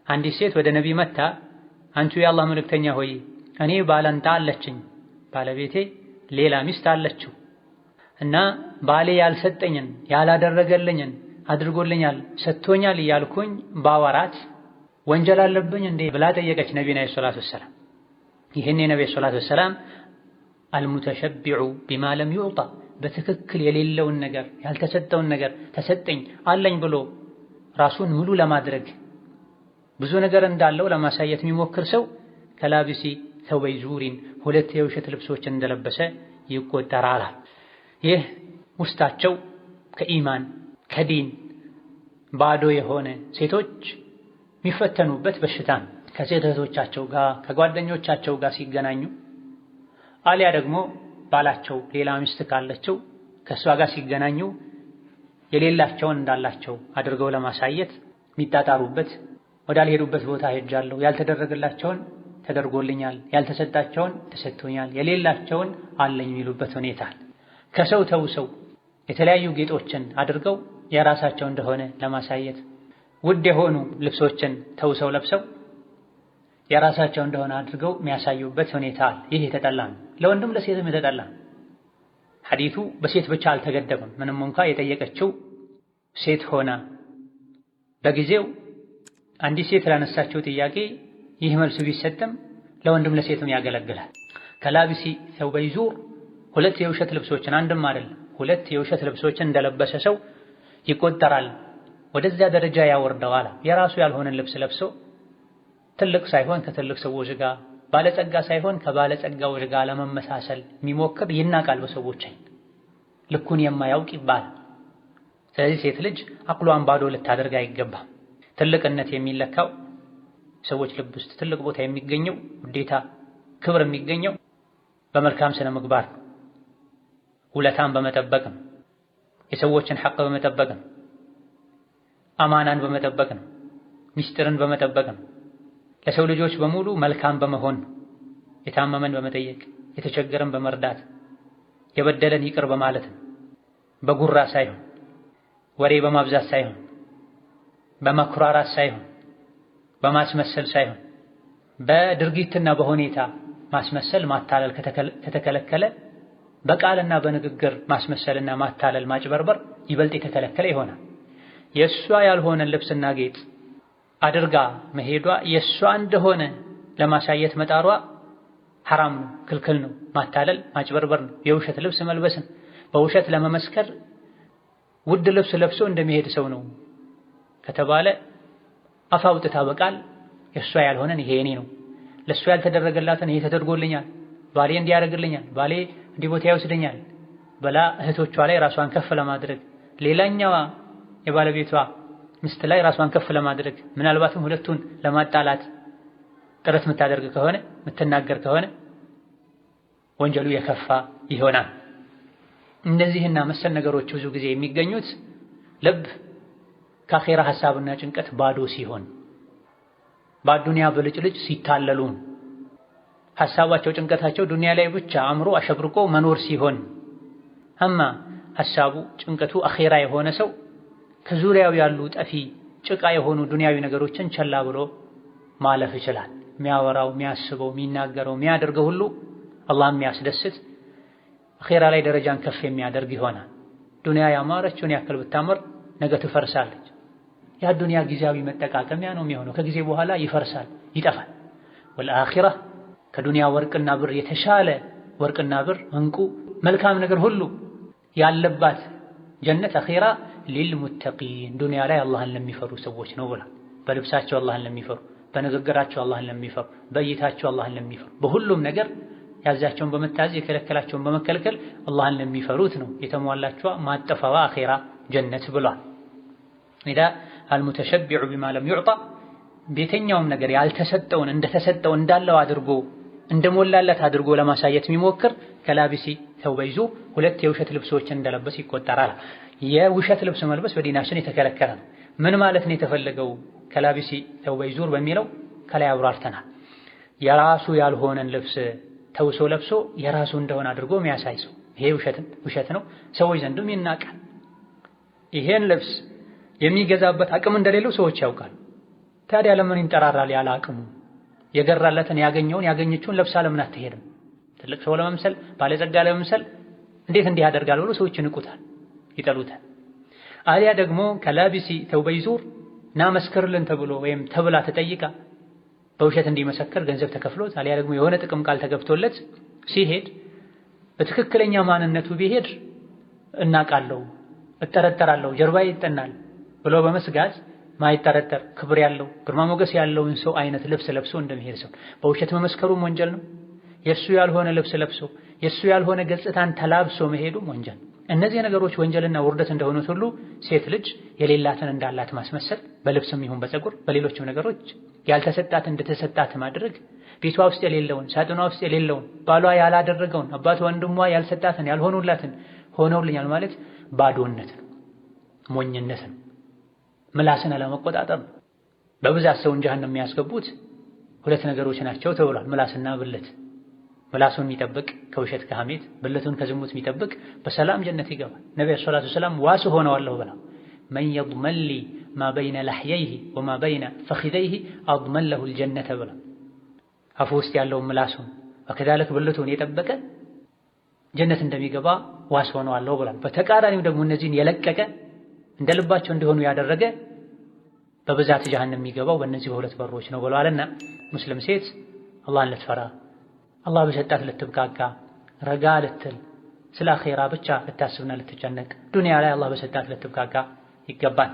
አንዲት ሴት ወደ ነቢ መታ አንቺ የአላህ መልእክተኛ ሆይ እኔ ባላንጣ አለችኝ፣ ባለቤቴ ሌላ ሚስት አለችው እና ባሌ ያልሰጠኝን ያላደረገልኝን አድርጎልኛል ሰጥቶኛል እያልኩኝ ባወራት ወንጀል አለብኝ እንዴ ብላ ጠየቀች ነቢዩና ሰለላሁ ዐለይሂ ወሰለም። ይህን የነቢዩ ሰለላሁ ዐለይሂ ወሰለም አልሙተሸቢዑ ቢማ ለም ዩዕጣ በትክክል የሌለውን ነገር ያልተሰጠውን ነገር ተሰጠኝ አለኝ ብሎ ራሱን ሙሉ ለማድረግ ብዙ ነገር እንዳለው ለማሳየት የሚሞክር ሰው ከላቢሲ ተውበይ ዙሪን ሁለት የውሸት ልብሶችን እንደለበሰ ይቆጠራል። ይህ ውስጣቸው ከኢማን ከዲን ባዶ የሆነ ሴቶች የሚፈተኑበት በሽታ ነው። ከሴት እህቶቻቸው ጋር ከጓደኞቻቸው ጋር ሲገናኙ አሊያ ደግሞ ባላቸው ሌላ ሚስት ካለችው ከእሷ ጋር ሲገናኙ የሌላቸውን እንዳላቸው አድርገው ለማሳየት የሚጣጣሩበት ወዳልሄዱበት ቦታ ሄጃለሁ፣ ያልተደረገላቸውን ተደርጎልኛል፣ ያልተሰጣቸውን ተሰጥቶኛል፣ የሌላቸውን አለኝ የሚሉበት ሁኔታ ከሰው ተውሰው የተለያዩ ጌጦችን አድርገው የራሳቸው እንደሆነ ለማሳየት ውድ የሆኑ ልብሶችን ተውሰው ለብሰው የራሳቸው እንደሆነ አድርገው የሚያሳዩበት ሁኔታ ይህ የተጠላ ነው። ለወንድም ለሴትም የተጠላ ነው። ሐዲቱ በሴት ብቻ አልተገደበም። ምንም እንኳ የጠየቀችው ሴት ሆና በጊዜው አንዲት ሴት ላነሳችው ጥያቄ ይህ መልሱ ቢሰጥም ለወንድም ለሴትም ያገለግላል። ከላቢሲ ተውበይ ዙር ሁለት የውሸት ልብሶችን አንድም አይደለም ሁለት የውሸት ልብሶችን እንደለበሰ ሰው ይቆጠራል። ወደዚያ ደረጃ ያወርደዋል። የራሱ ያልሆነን ልብስ ለብሶ ትልቅ ሳይሆን ከትልቅ ሰዎች ጋር ባለጸጋ ሳይሆን ከባለጸጋዎች ጋር ለመመሳሰል የሚሞክር ይናቃል በሰዎች አይን፣ ልኩን የማያውቅ ይባላል። ስለዚህ ሴት ልጅ አቅሏን ባዶ ልታደርግ አይገባም። ትልቅነት የሚለካው ሰዎች ልብ ውስጥ ትልቅ ቦታ የሚገኘው ውዴታ፣ ክብር የሚገኘው በመልካም ስነ ምግባር ውለታን በመጠበቅ ነው። የሰዎችን ሐቅ በመጠበቅ ነው። አማናን በመጠበቅ ነው። ሚስጥርን በመጠበቅ ነው። ለሰው ልጆች በሙሉ መልካም በመሆን ነው። የታመመን በመጠየቅ የተቸገረን በመርዳት የበደለን ይቅር በማለት ነው። በጉራ ሳይሆን ወሬ በማብዛት ሳይሆን በመኩራራት ሳይሆን በማስመሰል ሳይሆን በድርጊትና በሁኔታ ማስመሰል ማታለል ከተከለከለ በቃልና በንግግር ማስመሰልና ማታለል ማጭበርበር ይበልጥ የተከለከለ ይሆናል። የእሷ ያልሆነን ልብስና ጌጥ አድርጋ መሄዷ የእሷ እንደሆነ ለማሳየት መጣሯ ሐራም ነው፣ ክልክል ነው። ማታለል ማጭበርበር ነው። የውሸት ልብስ መልበስን በውሸት ለመመስከር ውድ ልብስ ለብሶ እንደሚሄድ ሰው ነው ከተባለ አፍ አውጥታ በቃል የእሷ ያልሆነን ይሄ የኔ ነው፣ ለእሷ ያልተደረገላትን ይሄ ተደርጎልኛል፣ ባሌ እንዲያደርግልኛል፣ ባሌ እንዲህ ቦታ ይወስደኛል በላ እህቶቿ ላይ ራሷን ከፍ ለማድረግ ሌላኛዋ የባለቤቷ ሚስት ላይ ራሷን ከፍ ለማድረግ ምናልባትም ሁለቱን ለማጣላት ጥረት የምታደርግ ከሆነ የምትናገር ከሆነ ወንጀሉ የከፋ ይሆናል። እነዚህና መሰል ነገሮች ብዙ ጊዜ የሚገኙት ልብ ከአኼራ ሐሳብና ጭንቀት ባዶ ሲሆን በዱንያ ብልጭልጭ ሲታለሉ ሐሳባቸው ጭንቀታቸው ዱንያ ላይ ብቻ አእምሮ አሸብርቆ መኖር ሲሆን አማ ሐሳቡ ጭንቀቱ አኼራ የሆነ ሰው ከዙሪያው ያሉ ጠፊ ጭቃ የሆኑ ዱንያዊ ነገሮችን ቸላ ብሎ ማለፍ ይችላል። የሚያወራው የሚያስበው የሚናገረው የሚያደርገው ሁሉ አላህን የሚያስደስት አኼራ ላይ ደረጃን ከፍ የሚያደርግ ይሆናል። ዱንያ ያማረችውን ያክል ብታምር ነገ ትፈርሳለች። ያ ዱንያ ጊዜያዊ መጠቃቀሚያ ነው የሚሆነው፣ ከጊዜ በኋላ ይፈርሳል፣ ይጠፋል። ወልአኺራ ከዱንያ ወርቅና ብር የተሻለ ወርቅና ብር እንቁ መልካም ነገር ሁሉ ያለባት ጀነት አኺራ ሊልሙተቂን ዱንያ ላይ አላህን ለሚፈሩ ሰዎች ነው ብላ በልብሳቸው አላህን ለሚፈሩ፣ በንግግራቸው አላህን ለሚፈሩ፣ በእይታቸው አላህን ለሚፈሩ፣ በሁሉም ነገር ያዛቸውን በመታዘዝ የከለከላቸውን በመከልከል አላህን ለሚፈሩት ነው የተሟላችዋ ማጠፋዋ አኺራ ጀነት ብሏል። ኢዳ አልሙተሸቢዑ ቢማ ለም ዩዕጣ ቤተኛውም ነገር ያልተሰጠውን እንደተሰጠው እንዳለው አድርጎ እንደሞላለት አድርጎ ለማሳየት የሚሞክር ከላቢሲ ተውበይ ዙር ሁለት የውሸት ልብሶችን እንደለበስ ይቆጠራል። የውሸት ልብስ መልበስ በዲናችን የተከለከለ ነው። ምን ማለት ነው የተፈለገው ከላቢሲ ተውበይ ዙር በሚለው ከላይ አብራርተናል። የራሱ ያልሆነን ልብስ ተውሶ ለብሶ የራሱ እንደሆነ አድርጎ የሚያሳይ ሰው ይሄ ውሸት ነው፣ ሰዎች ዘንድም ይናቃል። ይሄን ልብስ የሚገዛበት አቅም እንደሌለው ሰዎች ያውቃሉ። ታዲያ ለምን ይንጠራራል ያለ አቅሙ? የገራለትን ያገኘችውን ለብሳ ለምን አትሄድም? ትልቅ ሰው ለመምሰል ባለጸጋ ለመምሰል እንዴት እንዲህ ያደርጋል ብሎ ሰዎች ይንቁታል፣ ይጠሉታል። አሊያ ደግሞ ከላቢሲ ተውበይ ዙር ና መስክርልን ተብሎ ወይም ተብላ ተጠይቃ በውሸት እንዲመሰክር ገንዘብ ተከፍሎት አሊያ ደግሞ የሆነ ጥቅም ቃል ተገብቶለት ሲሄድ በትክክለኛ ማንነቱ ቢሄድ እናቃለሁ፣ እጠረጠራለሁ፣ ጀርባዬ ይጠናል ብሎ በመስጋት ማይጠረጠር ክብር ያለው ግርማ ሞገስ ያለውን ሰው አይነት ልብስ ለብሶ እንደሚሄድ ሰው በውሸት መመስከሩም ወንጀል ነው። የሱ ያልሆነ ልብስ ለብሶ የሱ ያልሆነ ገጽታን ተላብሶ መሄዱም ወንጀል። እነዚህ ነገሮች ወንጀልና ውርደት እንደሆኑት ሁሉ ሴት ልጅ የሌላትን እንዳላት ማስመሰል በልብስም ይሁን በፀጉር በሌሎችም ነገሮች ያልተሰጣት እንደተሰጣት ማድረግ፣ ቤቷ ውስጥ የሌለውን ሳጥኗ ውስጥ የሌለውን ባሏ ያላደረገውን አባቷ ወንድሟ ያልሰጣትን ያልሆኑላትን ሆነውልኛል ማለት ባዶነት ነው፣ ሞኝነት ነው፣ ምላስን አለመቆጣጠር ነው። በብዛት ሰውን ጀሃነም የሚያስገቡት ሁለት ነገሮች ናቸው ተብሏል። ምላስና ብልት። ምላሱን የሚጠብቅ ከውሸት ከሐሜት፣ ብልቱን ከዝሙት የሚጠብቅ በሰላም ጀነት ይገባል። ነብዩ ሰለላሁ ዐለይሂ ወሰለም ዋስ ሆነዋለሁ ብላ መን የضመን ሊ ማ በይነ ለሕየይሂ ወማ በይነ ፈኺዘይሂ አضመን ለሁ ልጀነተ ብላ አፉ ውስጥ ያለውን ምላሱን ወከዛልክ ብልቱን የጠበቀ ጀነት እንደሚገባ ዋስ ሆነዋለሁ ብላ። በተቃራኒው ደግሞ እነዚህን የለቀቀ እንደ ልባቸው እንዲሆኑ ያደረገ በብዛት ጀሃነም የሚገባው በእነዚህ በሁለት በሮች ነው ብለዋልና ሙስሊም ሴት አላህን ልትፈራ አላህ በሰጣት ልትብቃቃ ረጋ ልትል ስለ አኼራ ብቻ ልታስብና ልትጨነቅ ዱንያ ላይ አላህ በሰጣት ልትብቃቃ ይገባል።